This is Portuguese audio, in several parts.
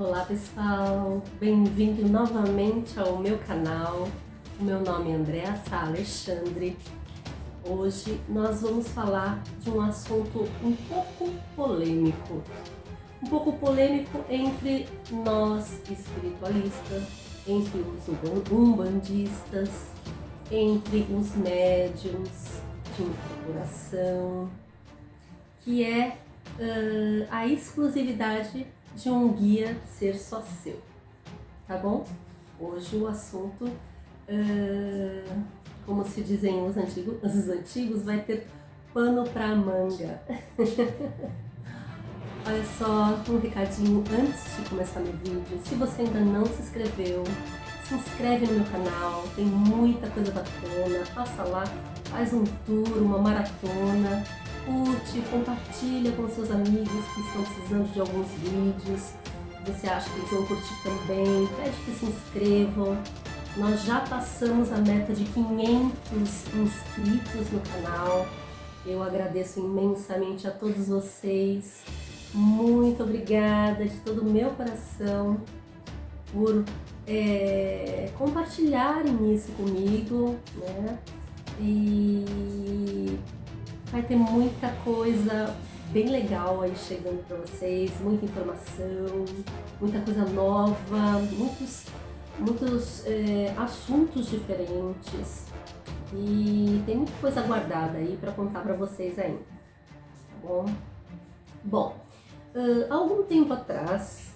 Olá pessoal, bem-vindo novamente ao meu canal. O meu nome é Andréa Sá Alexandre. Hoje nós vamos falar de um assunto um pouco polêmico. Entre nós espiritualistas, entre os umbandistas, entre os médiums de incorporação, que é a exclusividade de um guia ser só seu, tá bom? Hoje o assunto, como se dizem os antigos, vai ter pano pra manga. Olha só, um recadinho antes de começar meu vídeo. Se você ainda não se inscreveu, se inscreve no meu canal, tem muita coisa bacana. Passa lá, faz um tour, uma maratona, curte, compartilha com seus amigos que estão precisando de alguns vídeos. Você acha que eles vão curtir também, pede que se inscrevam. Nós já passamos a meta de 500 inscritos no canal. Eu agradeço imensamente a todos vocês. Muito obrigada de todo o meu coração por compartilharem isso comigo, né? E vai ter muita coisa bem legal aí chegando para vocês, muita informação, muita coisa nova, muitos assuntos diferentes e tem muita coisa guardada aí para contar para vocês ainda, tá bom? Bom, há algum tempo atrás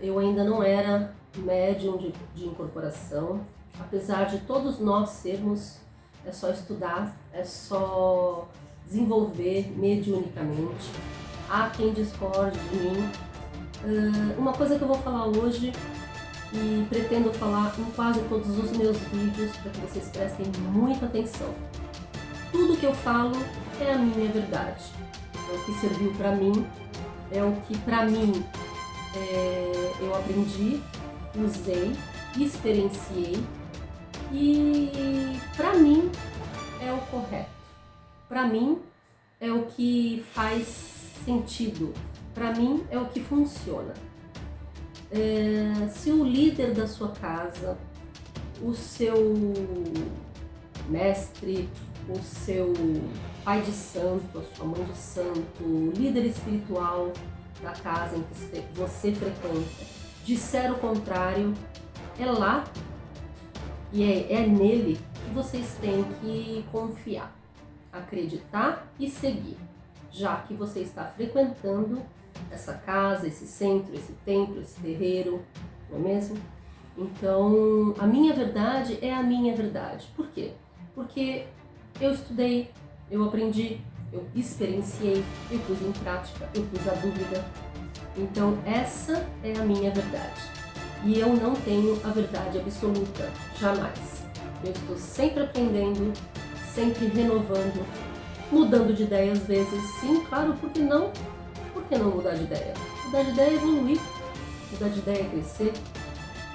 eu ainda não era médium de incorporação, apesar de todos nós sermos. É só estudar, é só desenvolver mediunicamente. Há quem discorde de mim. Uma coisa que eu vou falar hoje e pretendo falar em quase todos os meus vídeos para que vocês prestem muita atenção. Tudo que eu falo é a minha verdade. É o que serviu para mim, é o que para mim eu aprendi, usei, experienciei. E para mim é o correto, para mim é o que faz sentido, para mim é o que funciona. Se o líder da sua casa, o seu mestre, o seu pai de santo, a sua mãe de santo, o líder espiritual da casa em que você frequenta, disser o contrário, é lá. E é nele que vocês têm que confiar, acreditar e seguir, já que você está frequentando essa casa, esse centro, esse templo, esse terreiro, não é mesmo? Então, a minha verdade é a minha verdade. Por quê? Porque eu estudei, eu aprendi, eu experienciei, eu pus em prática, eu pus a dúvida. Então, essa é a minha verdade. E eu não tenho a verdade absoluta, jamais. Eu estou sempre aprendendo, sempre renovando, mudando de ideia às vezes, sim, claro, por que não? Por que não mudar de ideia? Mudar de ideia é evoluir, mudar de ideia é crescer,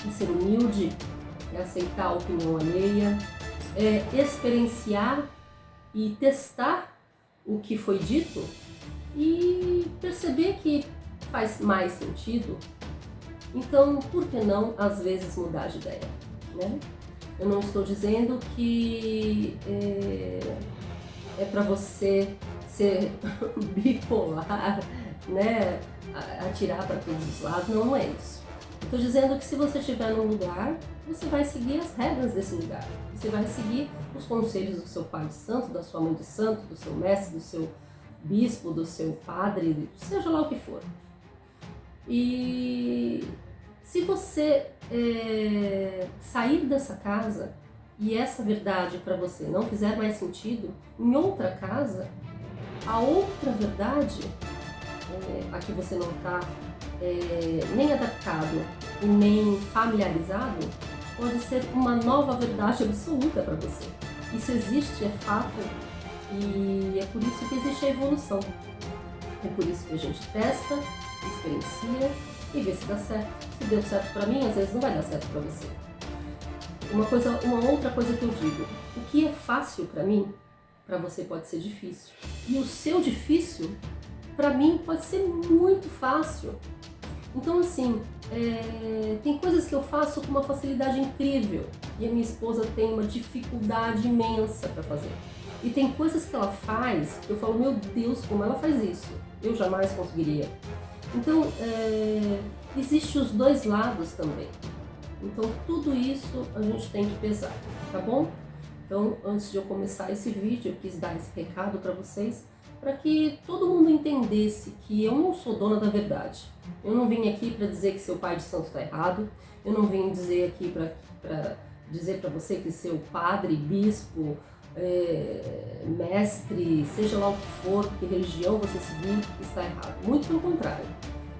é ser humilde, é aceitar a opinião alheia, é experienciar e testar o que foi dito e perceber que faz mais sentido. Então, por que não, às vezes, mudar de ideia, né? Eu não estou dizendo que é para você ser bipolar, né? Atirar para todos os lados, não é isso. Estou dizendo que se você estiver num lugar, você vai seguir as regras desse lugar. Você vai seguir os conselhos do seu pai de santo, da sua mãe de santo, do seu mestre, do seu bispo, do seu padre, seja lá o que for. E se você sair dessa casa e essa verdade para você não fizer mais sentido, em outra casa, a outra verdade, a que você não está nem adaptado e nem familiarizado, pode ser uma nova verdade absoluta para você. Isso existe, é fato, e é por isso que existe a evolução. É por isso que a gente testa, experiencia e vê se dá certo. Se deu certo para mim, às vezes não vai dar certo para você. Uma outra coisa que eu digo, o que é fácil para mim, para você pode ser difícil. E o seu difícil, para mim, pode ser muito fácil. Então, assim, tem coisas que eu faço com uma facilidade incrível e a minha esposa tem uma dificuldade imensa para fazer. E tem coisas que ela faz que eu falo, meu Deus, como ela faz isso? Eu jamais conseguiria. Então, existem os dois lados também. Então, tudo isso a gente tem que pesar, tá bom? Então, antes de eu começar esse vídeo, eu quis dar esse recado para vocês, para que todo mundo entendesse que eu não sou dona da verdade. Eu não vim aqui para dizer que seu pai de santo está errado, eu não vim dizer aqui para dizer para você que seu padre, bispo, mestre, seja lá o que for, que religião você seguir, está errado. Muito pelo contrário.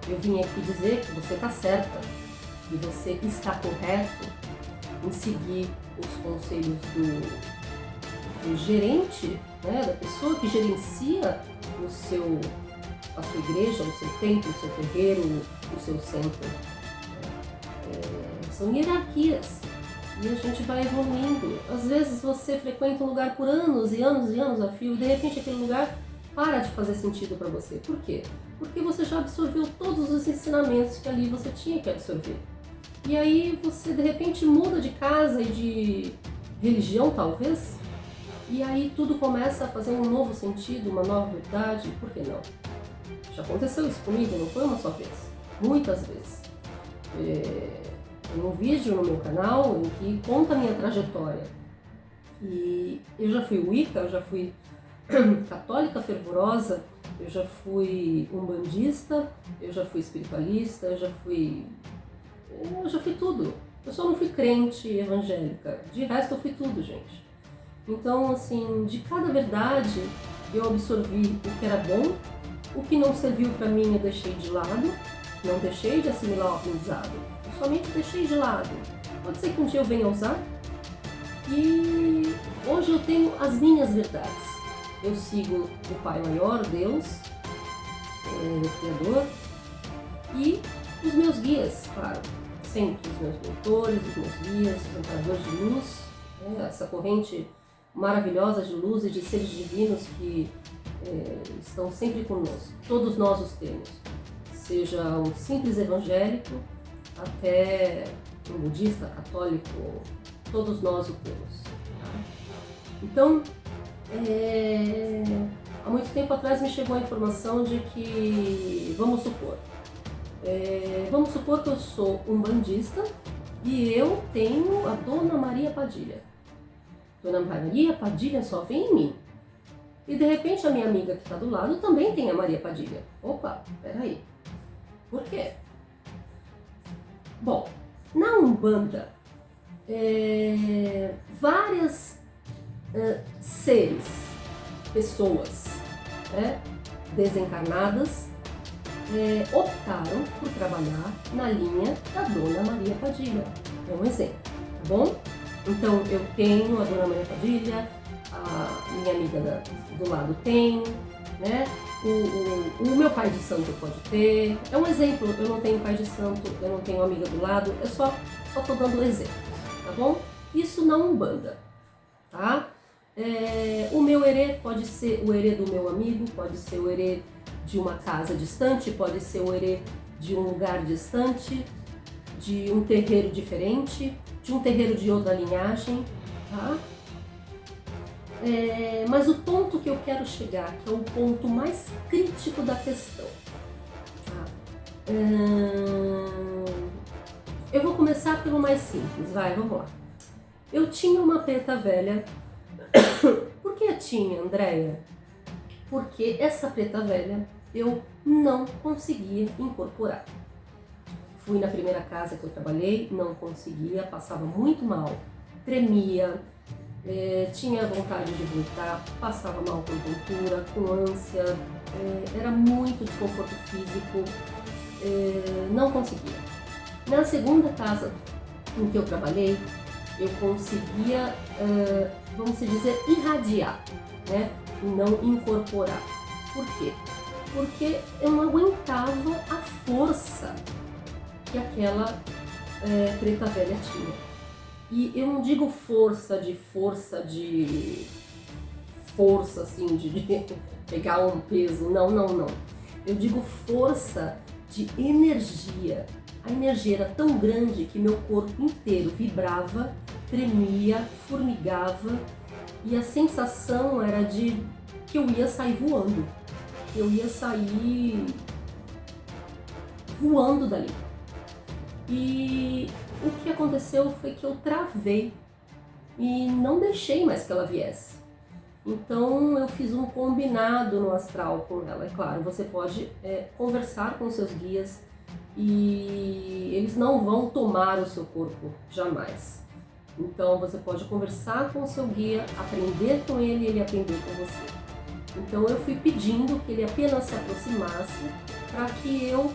Eu vim aqui dizer que você está certa e você está correto em seguir os conselhos do gerente, né, da pessoa que gerencia a sua igreja, o seu templo, o seu terreiro, o seu centro. São hierarquias. E a gente vai evoluindo. Às vezes você frequenta um lugar por anos e anos e anos a fio e de repente aquele lugar para de fazer sentido para você. Por quê? Porque você já absorveu todos os ensinamentos que ali você tinha que absorver. E aí você de repente muda de casa e de religião talvez, e aí tudo começa a fazer um novo sentido, uma nova verdade. Por que não? Já aconteceu isso comigo, não foi uma só vez, muitas vezes. Tem um vídeo no meu canal em que conta a minha trajetória. E eu já fui Wicca, eu já fui católica fervorosa, eu já fui umbandista, eu já fui espiritualista, eu já fui tudo. Eu só não fui crente evangélica, de resto eu fui tudo, gente. Então, assim, de cada verdade eu absorvi o que era bom, o que não serviu para mim eu deixei de lado, não deixei de assimilar o aprendizado, eu somente deixei de lado. Pode ser que um dia eu venha usar. E hoje eu tenho as minhas verdades. Eu sigo o Pai Maior, Deus, o Criador, e os meus guias, claro. Sempre os meus mentores, os meus guias, os amparadores de luz, essa corrente maravilhosa de luz e de seres divinos que estão sempre conosco. Todos nós os temos, seja um simples evangélico até um budista, católico, todos nós o temos. Tá? Então, há muito tempo atrás me chegou a informação de que, vamos supor que eu sou umbandista e eu tenho a Dona Maria Padilha. Dona Maria Padilha só vem em mim. E de repente a minha amiga que está do lado também tem a Maria Padilha. Opa, peraí. Por quê? Bom, na Umbanda, várias seres, pessoas, desencarnadas, optaram por trabalhar na linha da Dona Maria Padilha. É um exemplo, tá bom? Então eu tenho a Dona Maria Padilha, a minha amiga do lado tem, né? O meu pai de santo pode ter. É um exemplo, eu não tenho pai de santo, eu não tenho amiga do lado, eu só tô dando exemplos, tá bom? Isso na Umbanda, tá? O meu herê pode ser o herê do meu amigo, pode ser o herê de uma casa distante, pode ser o herê de um lugar distante, de um terreiro diferente, de um terreiro de outra linhagem, tá? Mas o ponto que eu quero chegar, que é o ponto mais crítico da questão, tá? Eu vou começar pelo mais simples, vamos lá. Eu tinha uma preta velha. Por que tinha, Andréia? Porque essa preta velha eu não conseguia incorporar. Fui na primeira casa que eu trabalhei, não conseguia, passava muito mal, tremia, tinha vontade de vomitar, passava mal com tontura, com ânsia, era muito desconforto físico, não conseguia. Na segunda casa em que eu trabalhei, eu conseguia, vamos dizer, irradiar, né? E não incorporar. Por quê? Porque eu não aguentava a força que aquela preta velha tinha. E eu não digo força assim, de pegar um peso, não. Eu digo força de energia. A energia era tão grande que meu corpo inteiro vibrava, tremia, formigava, e a sensação era de que eu ia sair voando. Eu ia sair voando dali. E o que aconteceu foi que eu travei e não deixei mais que ela viesse. Então eu fiz um combinado no astral com ela. É claro, você pode conversar com seus guias e eles não vão tomar o seu corpo, jamais. Então você pode conversar com o seu guia, aprender com ele e ele aprender com você. Então eu fui pedindo que ele apenas se aproximasse para que eu,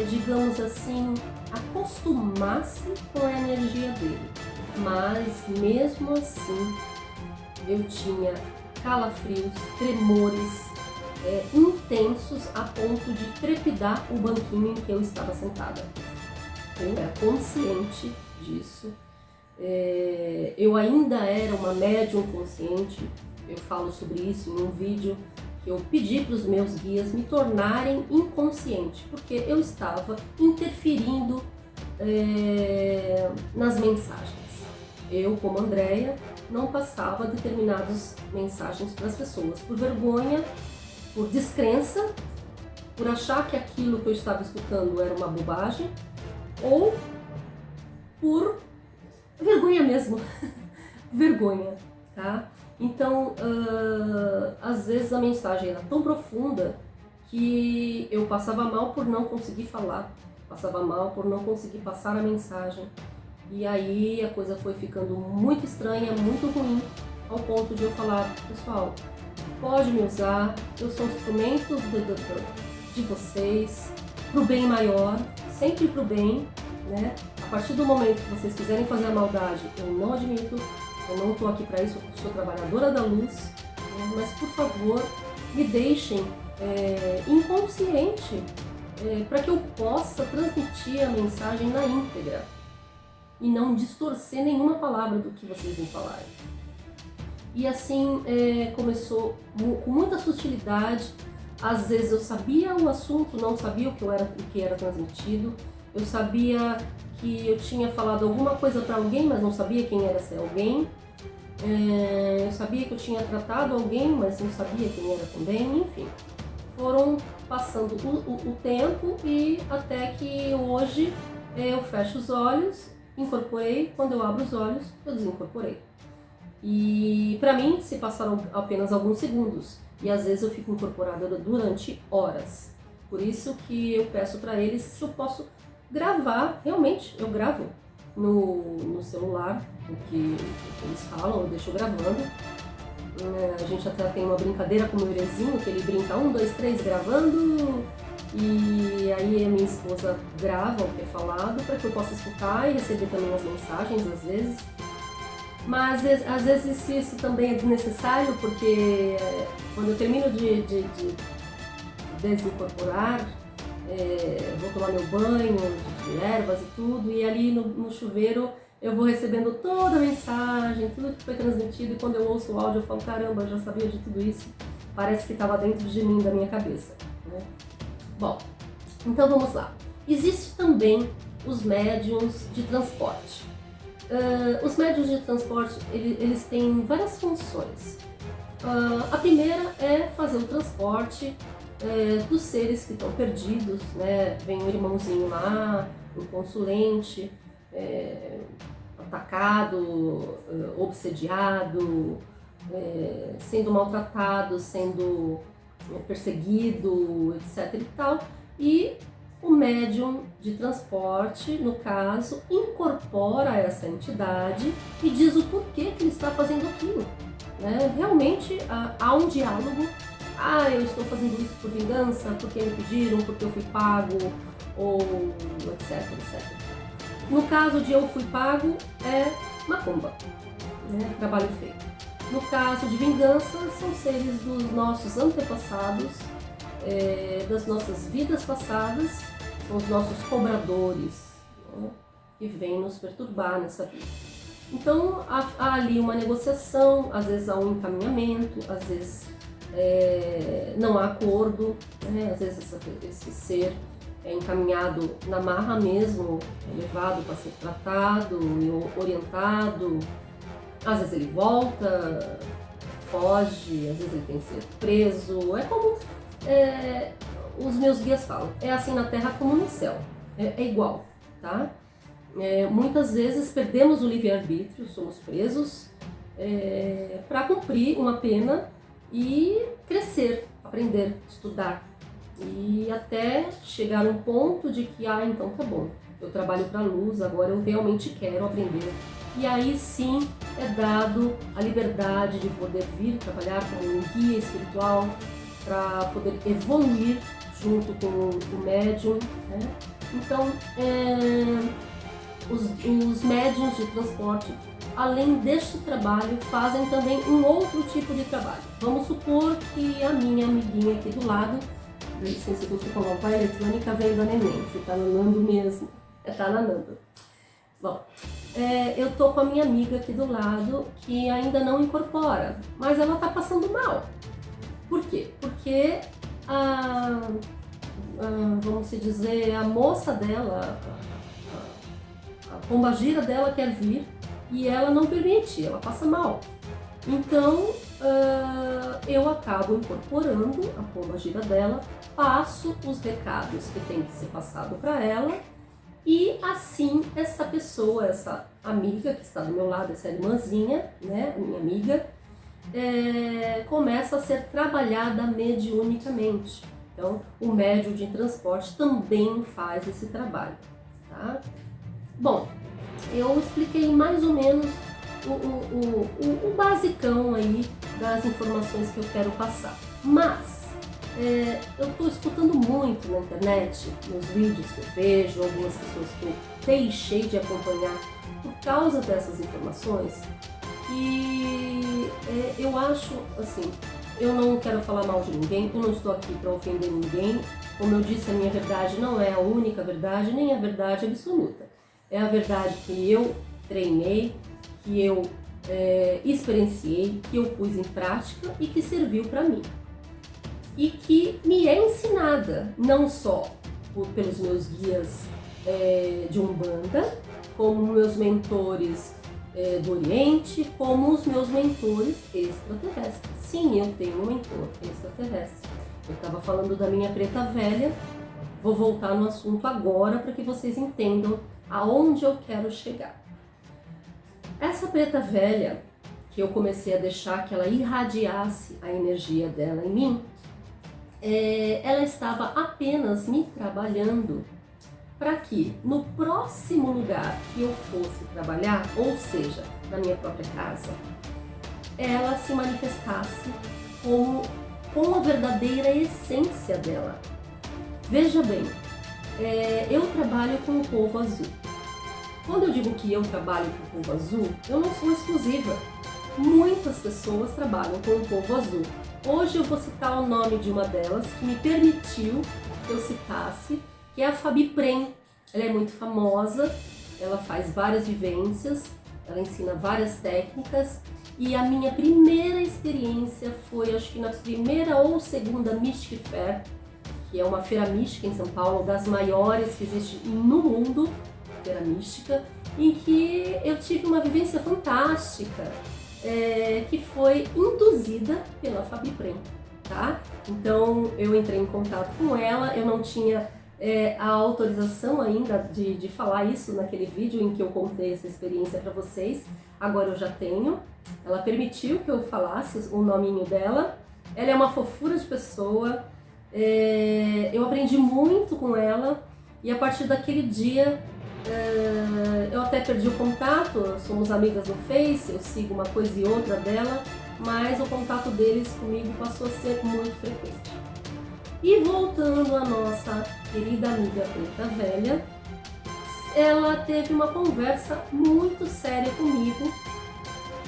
digamos assim, acostumasse com a energia dele. Mas mesmo assim eu tinha calafrios, tremores intensos a ponto de trepidar o banquinho em que eu estava sentada. Eu era consciente disso. Eu ainda era uma médium consciente. Eu falo sobre isso em um vídeo que eu pedi para os meus guias me tornarem inconsciente, porque eu estava interferindo nas mensagens. Eu, como Andréia, não passava determinadas mensagens para as pessoas por vergonha, por descrença, por achar que aquilo que eu estava escutando era uma bobagem, ou por vergonha mesmo. Vergonha, tá? Então, às vezes a mensagem era tão profunda que eu passava mal por não conseguir falar, passava mal por não conseguir passar a mensagem. E aí a coisa foi ficando muito estranha, muito ruim, ao ponto de eu falar: pessoal, pode me usar, eu sou um instrumento de vocês, pro bem maior, sempre pro bem, né? A partir do momento que vocês quiserem fazer a maldade, eu não admito, eu não estou aqui para isso, eu sou trabalhadora da luz, né? Mas por favor, me deixem inconsciente para que eu possa transmitir a mensagem na íntegra e não distorcer nenhuma palavra do que vocês me falarem. E assim começou com muita sutilidade. Às vezes eu sabia o assunto, não sabia o que era transmitido. Eu sabia que eu tinha falado alguma coisa para alguém, mas não sabia quem era esse alguém. Eu sabia que eu tinha tratado alguém, mas não sabia quem era também. Enfim, foram passando o tempo e até que hoje eu fecho os olhos, incorporei, quando eu abro os olhos, eu desincorporei. E para mim se passaram apenas alguns segundos e às vezes eu fico incorporada durante horas. Por isso que eu peço para eles se eu posso gravar, realmente eu gravo no celular o que eles falam, eu deixo gravando. A gente até tem uma brincadeira com o meu Irezinho, que ele brinca 1, 2, 3 gravando, e aí a minha esposa grava o que é falado para que eu possa escutar e receber também as mensagens às vezes. Mas às vezes isso também é desnecessário, porque quando eu termino de desincorporar, vou tomar meu banho de ervas e tudo, e ali no chuveiro eu vou recebendo toda a mensagem, tudo que foi transmitido, e quando eu ouço o áudio eu falo: caramba, eu já sabia de tudo isso, parece que estava dentro de mim, da minha cabeça, né? Bom, então vamos lá. Existe também os médiums de transporte. Os médiums de transporte, eles têm várias funções. A primeira é fazer o transporte dos seres que estão perdidos, né? Vem um irmãozinho lá, um consulente, atacado, obsediado, sendo maltratado, sendo perseguido, etc. e tal. E o médium de transporte, no caso, incorpora essa entidade e diz o porquê que ele está fazendo aquilo, né? Realmente há um diálogo. Eu estou fazendo isso por vingança, porque me pediram, porque eu fui pago, ou etc, etc. No caso de eu fui pago, é macumba, né? Trabalho feito. No caso de vingança, são seres dos nossos antepassados, das nossas vidas passadas, são os nossos cobradores, né? Que vêm nos perturbar nessa vida. Então há ali uma negociação, às vezes há um encaminhamento, às vezes não há acordo, né? Às vezes esse ser é encaminhado na marra mesmo, é levado para ser tratado e orientado. Às vezes ele volta, foge, às vezes ele tem que ser preso. É como os meus guias falam, é assim na terra como no céu, é igual, tá? Muitas vezes perdemos o livre-arbítrio, somos presos para cumprir uma pena e crescer, aprender, estudar. E até chegar um ponto de que, então tá bom, eu trabalho para a luz, agora eu realmente quero aprender. E aí sim é dado a liberdade de poder vir trabalhar como um guia espiritual para poder evoluir junto com o médium, né? Então, os médiuns de transporte, além deste trabalho, fazem também um outro tipo de trabalho. Vamos supor que a minha amiguinha aqui do lado, licença que eu fui colocar a eletrônica, veio da neném, você tá nanando mesmo, tá nanando. Bom, eu tô com a minha amiga aqui do lado que ainda não incorpora, mas ela tá passando mal. Por quê? Porque vamos se dizer, a moça dela, a pombagira dela quer vir e ela não permite, ela passa mal. Então eu acabo incorporando a pombagira dela, passo os recados que tem que ser passado para ela e assim essa pessoa, essa amiga que está do meu lado, essa irmãzinha, né, minha amiga, começa a ser trabalhada mediunicamente. Então, o médium de transporte também faz esse trabalho, tá? Bom, eu expliquei mais ou menos o basicão aí das informações que eu quero passar. Mas, eu estou escutando muito na internet, nos vídeos que eu vejo, algumas pessoas que eu deixei de acompanhar por causa dessas informações, e eu acho, assim, eu não quero falar mal de ninguém, eu não estou aqui para ofender ninguém. Como eu disse, a minha verdade não é a única verdade, nem a verdade absoluta. É a verdade que eu treinei, que eu experienciei, que eu pus em prática e que serviu para mim. E que me é ensinada, não só pelos meus guias de Umbanda, como meus mentores do Oriente, como os meus mentores extraterrestres. Sim, eu tenho um mentor extraterrestre. Eu estava falando da minha preta velha, vou voltar no assunto agora para que vocês entendam aonde eu quero chegar. Essa preta velha, que eu comecei a deixar que ela irradiasse a energia dela em mim, ela estava apenas me trabalhando para que no próximo lugar que eu fosse trabalhar, ou seja, na minha própria casa, ela se manifestasse com a verdadeira essência dela. Veja bem, eu trabalho com o povo azul. Quando eu digo que eu trabalho com o povo azul, eu não sou exclusiva. Muitas pessoas trabalham com o povo azul. Hoje eu vou citar o nome de uma delas que me permitiu que eu citasse, que é a Fabi Prem. Ela é muito famosa, ela faz várias vivências, ela ensina várias técnicas e a minha primeira experiência foi, acho que na primeira ou segunda Mystic Fair, que é uma feira mística em São Paulo, das maiores que existe no mundo, feira mística, em que eu tive uma vivência fantástica, que foi induzida pela Fabi Prem, tá? Então eu entrei em contato com ela, eu não tinha a autorização ainda de falar isso naquele vídeo em que eu contei essa experiência para vocês, agora eu já tenho. Ela permitiu que eu falasse o nominho dela, ela é uma fofura de pessoa, eu aprendi muito com ela e a partir daquele dia eu até perdi o contato, somos amigas no Face, eu sigo uma coisa e outra dela, mas o contato deles comigo passou a ser muito frequente. E voltando à nossa querida amiga preta velha, ela teve uma conversa muito séria comigo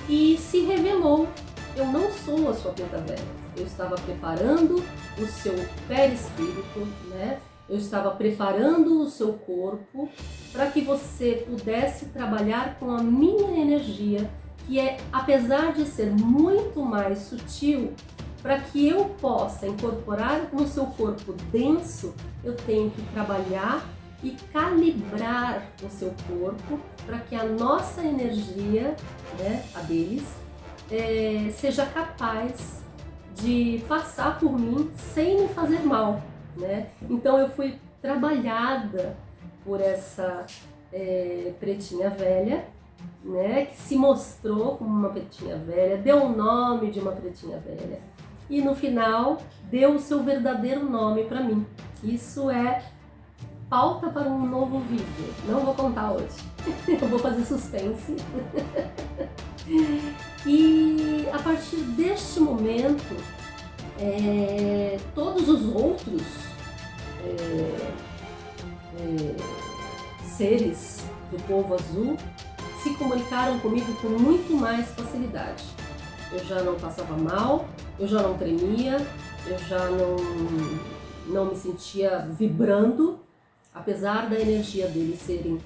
e se revelou: eu não sou a sua preta velha, eu estava preparando o seu perispírito, né? Eu estava preparando o seu corpo para que você pudesse trabalhar com a minha energia, que apesar de ser muito mais sutil, Para que eu possa incorporar no seu corpo denso, eu tenho que trabalhar e calibrar o seu corpo para que a nossa energia, né, a deles, seja capaz de passar por mim sem me fazer mal, né? Então eu fui trabalhada por essa pretinha velha, né, que se mostrou como uma pretinha velha, deu o nome de uma pretinha velha e no final deu o seu verdadeiro nome para mim. Isso é pauta para um novo vídeo, não vou contar hoje, eu vou fazer suspense. E a partir deste momento, todos os outros seres do povo azul se comunicaram comigo com muito mais facilidade. Eu já não passava mal, eu já não tremia, eu já não me sentia vibrando, apesar da energia deles serem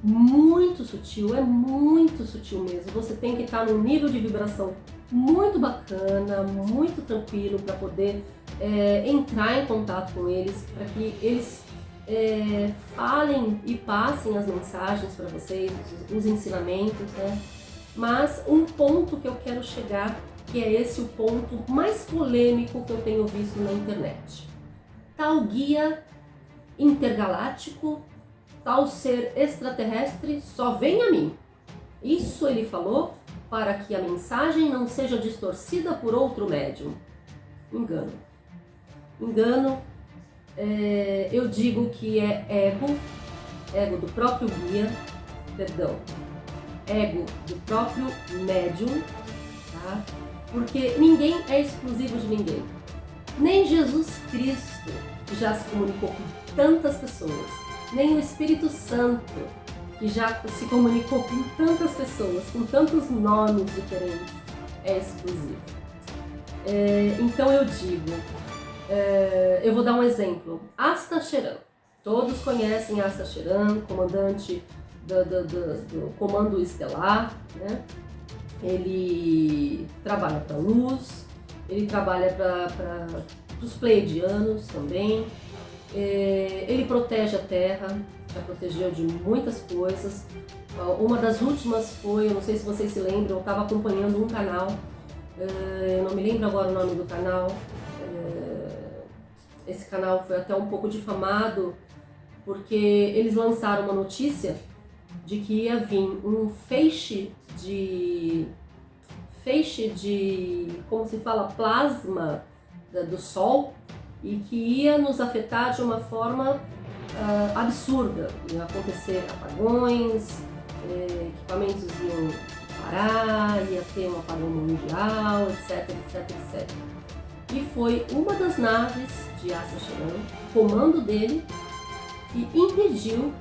muito sutil, é muito sutil mesmo. Você tem que estar num nível de vibração muito bacana, muito tranquilo para poder entrar em contato com eles, para que eles falem e passem as mensagens para vocês, os ensinamentos, né? Mas um ponto que eu quero chegar, que é esse o ponto mais polêmico que eu tenho visto na internet. Tal guia intergaláctico, tal ser extraterrestre só vem a mim. Isso ele falou para que a mensagem não seja distorcida por outro médium. Engano. Engano. Eu digo que é ego do próprio guia, ego do próprio médium, tá? Porque ninguém é exclusivo de ninguém. Nem Jesus Cristo, que já se comunicou com tantas pessoas, nem o Espírito Santo, que já se comunicou com tantas pessoas, com tantos nomes diferentes, é exclusivo. Então eu digo, eu vou dar um exemplo. Astacheran. Todos conhecem Astacheran, comandante do Comando Estelar, né? Ele trabalha para a luz, ele trabalha para os pleiadianos também. Ele protege a Terra, já protegeu de muitas coisas. Uma das últimas foi, eu não sei se vocês se lembram, eu estava acompanhando um canal, eu não me lembro agora o nome do canal. Esse canal foi até um pouco difamado porque eles lançaram uma notícia de que ia vir um feixe de como se fala, plasma do Sol, e que ia nos afetar de uma forma absurda. Ia acontecer apagões, equipamentos iam parar, ia ter um apagão mundial, etc, etc, etc. E foi uma das naves de Astacheran, comando dele, que impediu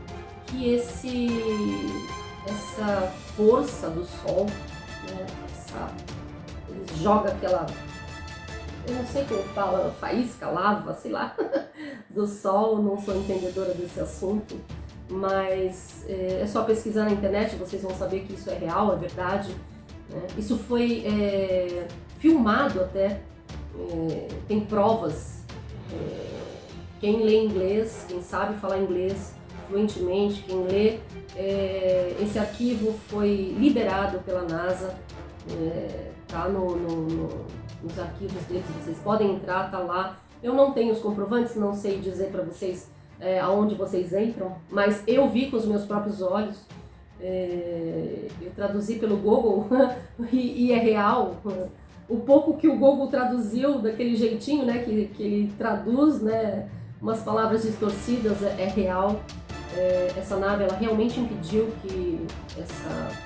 que essa força do Sol, né, ele joga aquela, eu não sei como fala, faísca, lava, sei lá, do Sol, não sou entendedora desse assunto, mas é só pesquisar na internet, vocês vão saber que isso é real, é verdade, né? Isso foi filmado até, tem provas. Quem lê inglês, quem sabe falar inglês fluentemente, quem lê, esse arquivo foi liberado pela NASA, tá nos arquivos deles, vocês podem entrar, tá lá. Eu não tenho os comprovantes, não sei dizer para vocês aonde vocês entram, mas eu vi com os meus próprios olhos, eu traduzi pelo Google e é real. O pouco que o Google traduziu daquele jeitinho, né, que ele traduz, né, umas palavras distorcidas, é real. Essa nave, ela realmente impediu que essa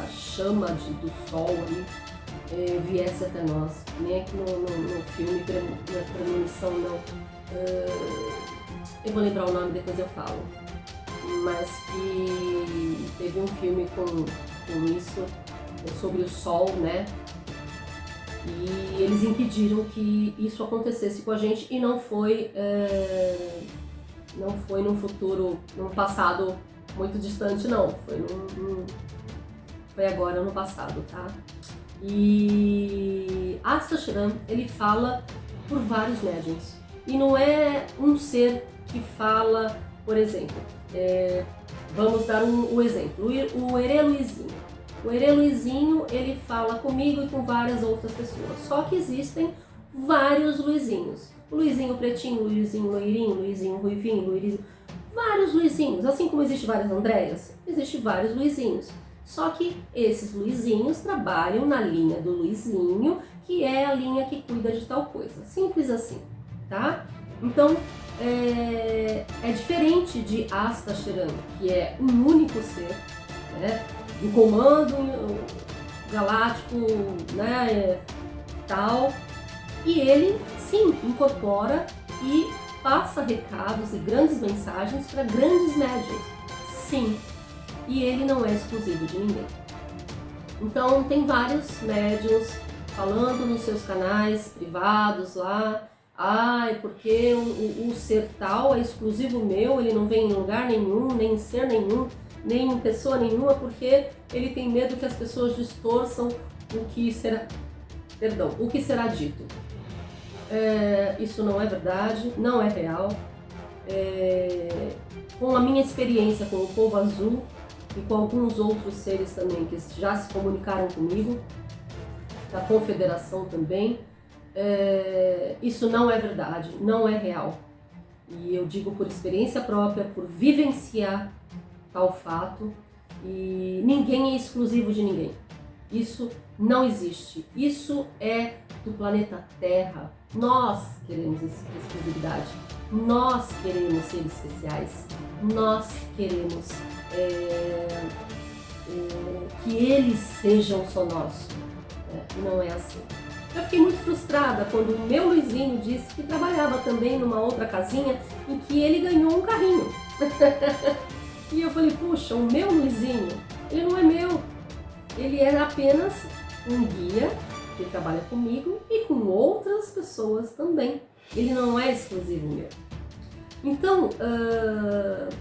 chama do Sol aí viesse até nós. Nem aqui no filme, não é premonição, não. Eu vou lembrar o nome, depois eu falo. Mas que teve um filme com isso, sobre o Sol, né? E eles impediram que isso acontecesse com a gente, e não foi num futuro, num passado muito distante, não. Foi agora, no passado, tá? E a Astacharan, ele fala por vários médiums. E não é um ser que fala, por exemplo, vamos dar um exemplo, o Herê Luizinho. O Herê Luizinho, ele fala comigo e com várias outras pessoas, só que existem vários Luizinhos. O Luizinho pretinho, o Luizinho loirinho, o Luizinho ruivinho, vários Luizinhos, assim como existe várias Andréias, existe vários Luizinhos. Só que esses Luizinhos trabalham na linha do Luizinho, que é a linha que cuida de tal coisa. Simples assim, tá? Então, é diferente de Astacharan, que é um único ser, né? Do comando galáctico, né? Tal. E ele, sim, incorpora e passa recados e grandes mensagens para grandes médiuns. Sim. E ele não é exclusivo de ninguém. Então tem vários médiuns falando nos seus canais privados lá, porque o ser tal é exclusivo meu, ele não vem em lugar nenhum, nem em ser nenhum, nem em pessoa nenhuma, porque ele tem medo que as pessoas distorçam o que será dito. Isso não é verdade, não é real. Com a minha experiência com o Povo Azul, e com alguns outros seres também que já se comunicaram comigo, da Confederação também, isso não é verdade, não é real. E eu digo por experiência própria, por vivenciar tal fato, e ninguém é exclusivo de ninguém. Isso não existe. Isso é do planeta Terra. Nós queremos exclusividade. Nós queremos ser especiais. Nós queremos que eles sejam só nossos. Não é assim. Eu fiquei muito frustrada quando o meu Luizinho disse que trabalhava também numa outra casinha em que ele ganhou um carrinho. E eu falei, puxa, o meu Luizinho, ele não é meu. Ele é apenas um guia que trabalha comigo e com outras pessoas também. Ele não é exclusivo meu. Então,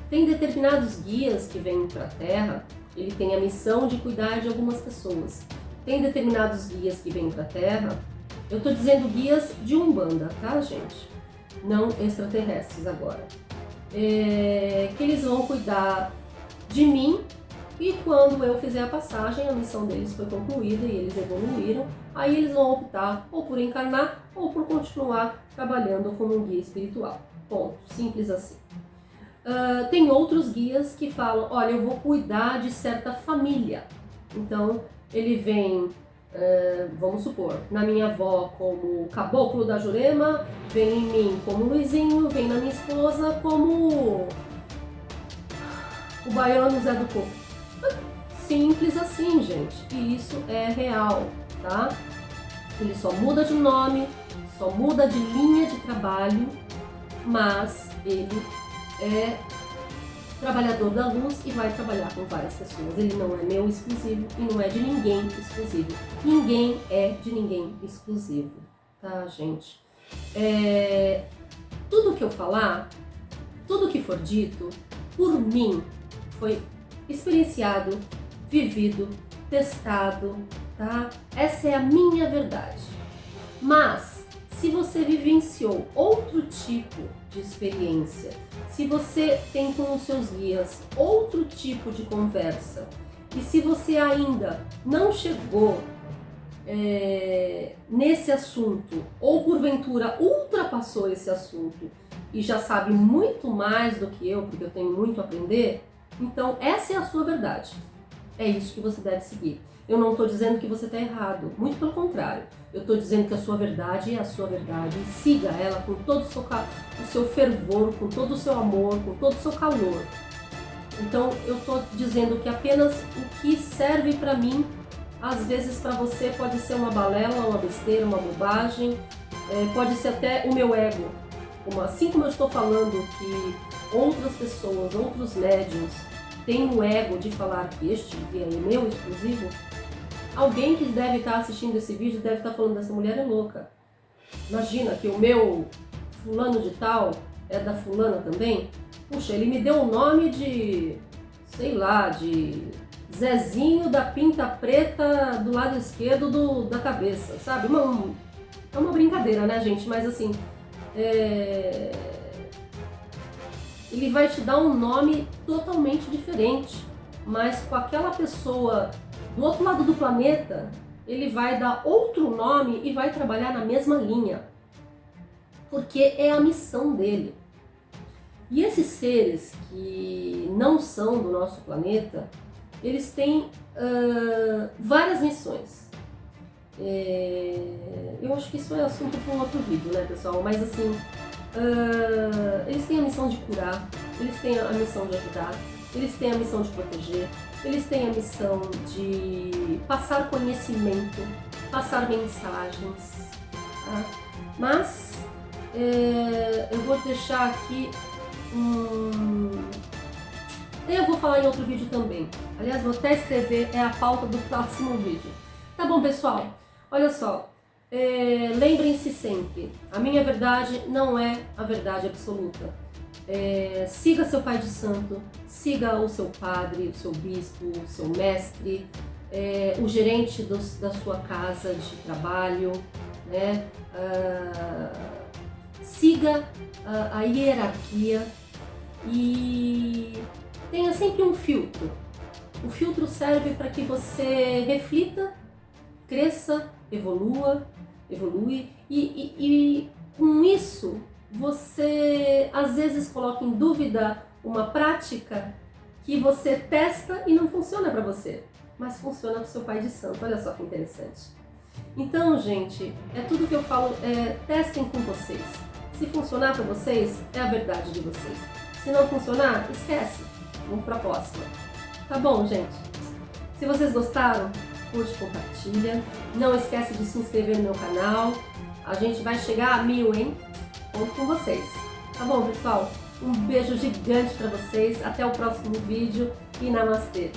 tem determinados guias que vêm para a Terra, ele tem a missão de cuidar de algumas pessoas. Tem determinados guias que vêm para a Terra, eu estou dizendo guias de Umbanda, tá, gente? Não extraterrestres agora. Que eles vão cuidar de mim e quando eu fizer a passagem, a missão deles foi concluída e eles evoluíram, aí eles vão optar ou por encarnar ou por continuar trabalhando como um guia espiritual. Ponto. Simples assim. Tem outros guias que falam, olha, eu vou cuidar de certa família. Então, ele vem, vamos supor, na minha avó como Caboclo da Jurema, vem em mim como Luizinho, vem na minha esposa como o baiano Zé do Coco. Simples assim, gente. E isso é real, tá? Ele só muda de nome, só muda de linha de trabalho, mas ele é trabalhador da luz e vai trabalhar com várias pessoas. Ele não é meu exclusivo e não é de ninguém exclusivo. Ninguém é de ninguém exclusivo, tá, gente? Tudo que eu falar, tudo que for dito, por mim, foi experienciado, vivido, testado, tá? Essa é a minha verdade. Mas, se você vivenciou outro tipo de experiência, se você tem com os seus guias outro tipo de conversa, e se você ainda não chegou nesse assunto, ou porventura ultrapassou esse assunto e já sabe muito mais do que eu, porque eu tenho muito a aprender, então essa é a sua verdade. É isso que você deve seguir. Eu não estou dizendo que você está errado, muito pelo contrário. Eu estou dizendo que a sua verdade é a sua verdade e siga ela com todo o seu fervor, com todo o seu amor, com todo o seu calor. Então eu estou dizendo que apenas o que serve para mim, às vezes para você pode ser uma balela, uma besteira, uma bobagem, pode ser até o meu ego. Assim como eu estou falando que outras pessoas, outros médiuns, têm o ego de falar que este guia é meu exclusivo, alguém que deve estar assistindo esse vídeo deve estar falando, essa mulher é louca. Imagina que o meu fulano de tal é da fulana também. Puxa, ele me deu o nome de, sei lá, de Zezinho da pinta preta do lado esquerdo da cabeça, sabe? É uma brincadeira, né, gente? Mas assim, ele vai te dar um nome totalmente diferente, mas com aquela pessoa do outro lado do planeta, ele vai dar outro nome e vai trabalhar na mesma linha, porque é a missão dele. E esses seres que não são do nosso planeta, eles têm várias missões. Eu acho que isso é assunto para um outro vídeo, né, pessoal? Mas assim, eles têm a missão de curar, eles têm a missão de ajudar, eles têm a missão de proteger, eles têm a missão de passar conhecimento, passar mensagens, tá? Mas eu vou deixar aqui eu vou falar em outro vídeo também. Aliás, vou até escrever, é a pauta do próximo vídeo. Tá bom, pessoal? Olha só, lembrem-se sempre, a minha verdade não é a verdade absoluta. Siga seu pai de santo, siga o seu padre, o seu bispo, o seu mestre, o gerente da sua casa de trabalho, né? Siga a hierarquia e tenha sempre um filtro. O filtro serve para que você reflita, cresça, evolui e com isso você às vezes coloca em dúvida uma prática que você testa e não funciona para você, mas funciona para o seu pai de santo. Olha só que interessante. Então, gente, é tudo que eu falo, testem com vocês. Se funcionar para vocês, é a verdade de vocês. Se não funcionar, esquece. Vamos para a próxima. Tá bom, gente? Se vocês gostaram, curte, compartilha. Não esquece de se inscrever no meu canal. A gente vai chegar a 1000, hein? Conto com vocês. Tá bom, pessoal? Um beijo gigante para vocês. Até o próximo vídeo e namastê.